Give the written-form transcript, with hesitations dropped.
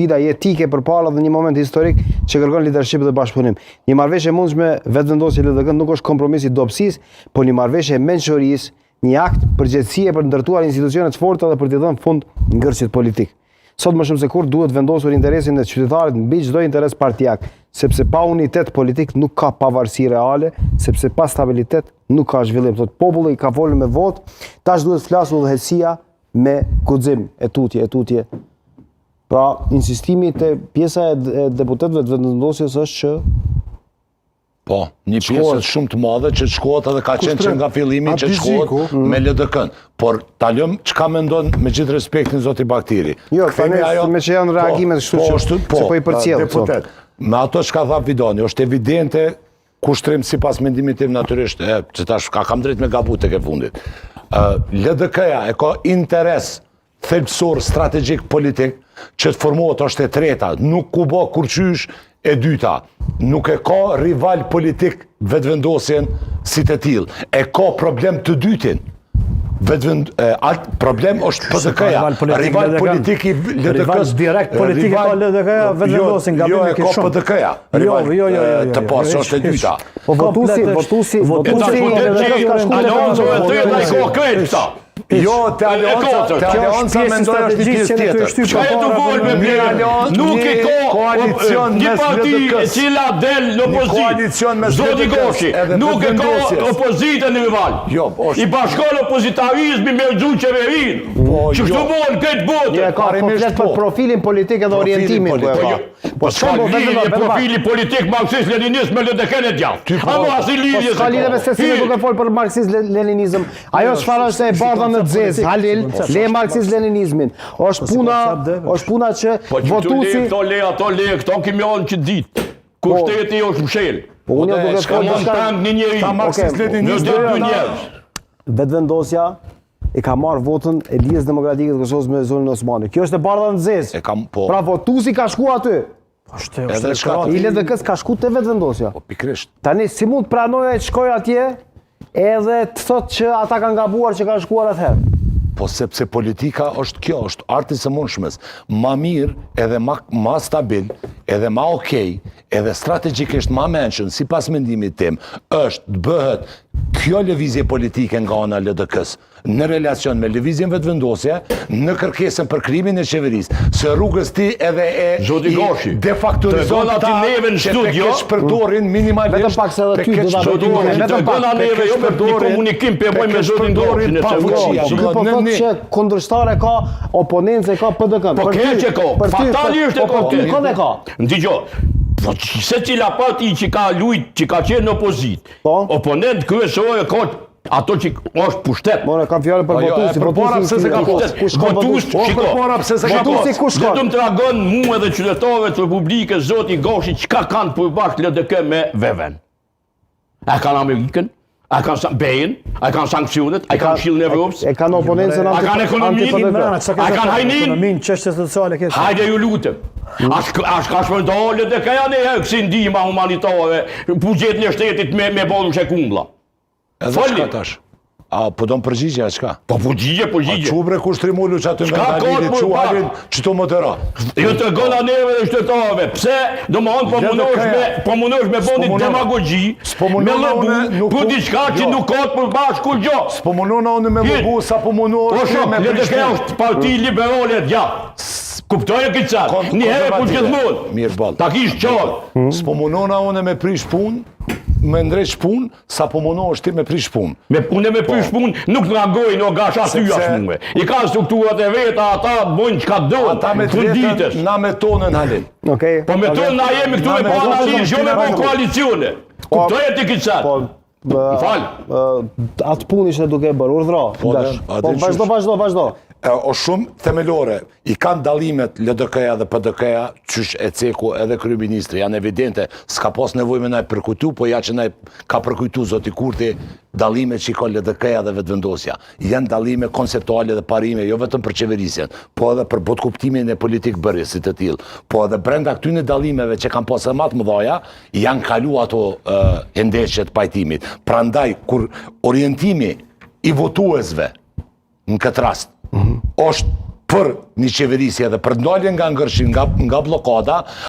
sfida jetike përpara dhe një moment historik që kërkon leadership dhe bashkëpunim. Një marrëveshje e mundshme vetëvendosje LDK nuk është kompromis i dobësisë, por një marrëveshje e mençurisë, një akt përgjegjësie për ndërtuar institucione të forta dhe për të dhënë fund ngërçit politik. Sot më shumë se kur duhet vendosur interesin e qytetarit mbi çdo interes partijak, sepse pa unitet politik nuk ka pavarësi reale, sepse pa stabilitet nuk ka zhvillim. Thot populli ka folur me votë, tash duhet flasur udhëheqësia me guxim, e tutje. Pra, insistimi te pjesa e deputetëve të vendosjes është që po, një pjesë shumë të madhe që shkohet edhe ka qenë që nga fillimi që shkohet me LDK-n. Por talëm çka mendon me gjithë respektin zoti Baktiri. Jo, me që janë reagimet kështu që po i përcjell. Deputet, me ato çka tha Vidoni, është evidente kushtrim sipas mendimit tim natyrisht, që tash kam drejt me gabu tek e fundit. LDK-ja e ka interes thelbësor strategjik politik që të formohet është e treta, nuk ku bë kurqysh e dyta, nuk e ka rival politik vetëvendosjen si të tillë, e ka problem të dytin. Problem është PDK-ja, rival politik i LDK-s. Rival direkt politik ka LDK-ja vetëvendosin nga jo, e ka PDK-ja, të pasë është e dyta. Po votusi Alonso e treta i ka krejt këta. Jo, të alianca mendoj është një pjesë tjetër. Qa e të volë me bjerë? Nuk e ka një parti e cila del në opozit. Zoti Goshi, nuk e ka opozitën në rival. I bashkon opozitarizmi me rëgju qeverin. Që kështu volë këtë botë. Një e ka komplet për profilin politik edhe orientimin. Po s'ka lidhje profili politik marxist-leninist me LDK-n e djathtë. Amo asi lidhje s'ka lidhje me se si duke folë për marxist-leninizëm. Ajo çfarë është e bardha në zezë, Halil, le marxist-leninizmin. Është puna që votuesi ato le këto kemi janë që ditë. Kushteti është mshel. Po unë duke folë një njeri. Në dy njerëz. Vetëvendosja e ka marrë votën e Lidhjes Demokratike të Kosovës me zonën Osmani. Kjo është e bardha në zezë. Pra votuesi ka shku aty. I LDK-s ka shku te vetëvendosja. Po pikrisht. Tani si mund të pranoja të shkoj atje edhe të thotë që ata kanë gabuar që kanë shkuar atëherë? Po sepse politika është kjo, është arti së mundshmës. Ma mirë edhe ma stabil, edhe ma okej, edhe strategjikisht ma mençur, sipas mendimit tim, është të bëhet kjo lëvizje politike nga ana e LDK-s në relacion me lëvizjen vetëvendosje, në kërkesën për krimin e qeverisë, se rrugës ti edhe e defaktorizon ata që të keq përdorin minimalisht. Të gëna neve jo me komunikim për boj me zotin Goshi në qeverisë. Po thotë që kundërshtare ka, oponencë ka PDK-n. Po keq e ka, fatalisht e ka. Kënd e ka? Ndigjo, se cila parti që ka lujt, që ka qenë në opozit, oponent kryesor e ka ato që është pushtet. More, kam fjallë për votusi. Përpara pse se ka votusi. Dhe të më tragon mu edhe qytetarëve të Republikës zoti Goshi çka kanë përbashkë LDK me Veven. A kanë Amerikën, a kanë Bejën, a kanë sankcionet, a kanë Shillën e Evropës, e kanë oponencën a kanë ekonominë, a kanë hajnin, hajde ju lutem. Ashtë ka shpërndar LDK janë e kësi ndihma humanitare, bugjetin e shtetit me bodu shekumbla. Edhe shka tash? A po do në përgjigje, a qka? Po përgjigje. A qubre kushtrimullu që aty nga dalili, që halin që të mëtëra? Jo të gëna neve dhe shtetarëve, pse do më hanë po munosh me bondit demagogji, me lëbu, për diçka që nuk ka të përbashkë kur gjo. S'po munona unë me lëbu, sa po munosh me Prishtinë. LDK është parti liberale djathtë. Kuptoj e këtë qatë, një herë për gjithmonë. Mirë balë. Ta kish qarë. S'po munona unë me prish punë, me ndreq punë, sa po munosh ti me prish punë. Unë me prish punë nuk të rangoj në gash aty ashtë mume. I ka strukturat e veta, ata bojnë që ka dojnë. Ata me të vetën, na me tonën halin. Po me tonë na jemi këtu me po analizë, jo me po koalicione. Kuptoj e ti këtë qatë. Atë punë ishte duke e bërë, urdhra. Vazhdo. O shumë themelore, i kanë dalimet LDK-ja dhe PDK-ja, qysh e ceku edhe kryeministri, janë evidente, s'ka pas nevoj me naj përkujtu, po ja që naj ka përkujtu zoti Kurti, dalimet që i ka LDK-ja dhe vetëvendosja. Janë dalime konceptuale dhe parime, jo vetëm për qeverisjen, po edhe për botkuptimin e politik bërjes si të tillë, po edhe brenda këtyne dalimeve që kanë pas e matë mëdhaja, janë kalu ato ndeshjet pajtimit. Prandaj, kur orientimi i votuesve në këtë rast, është për një qeverisje dhe për ndalje nga ngërshim, nga blokada,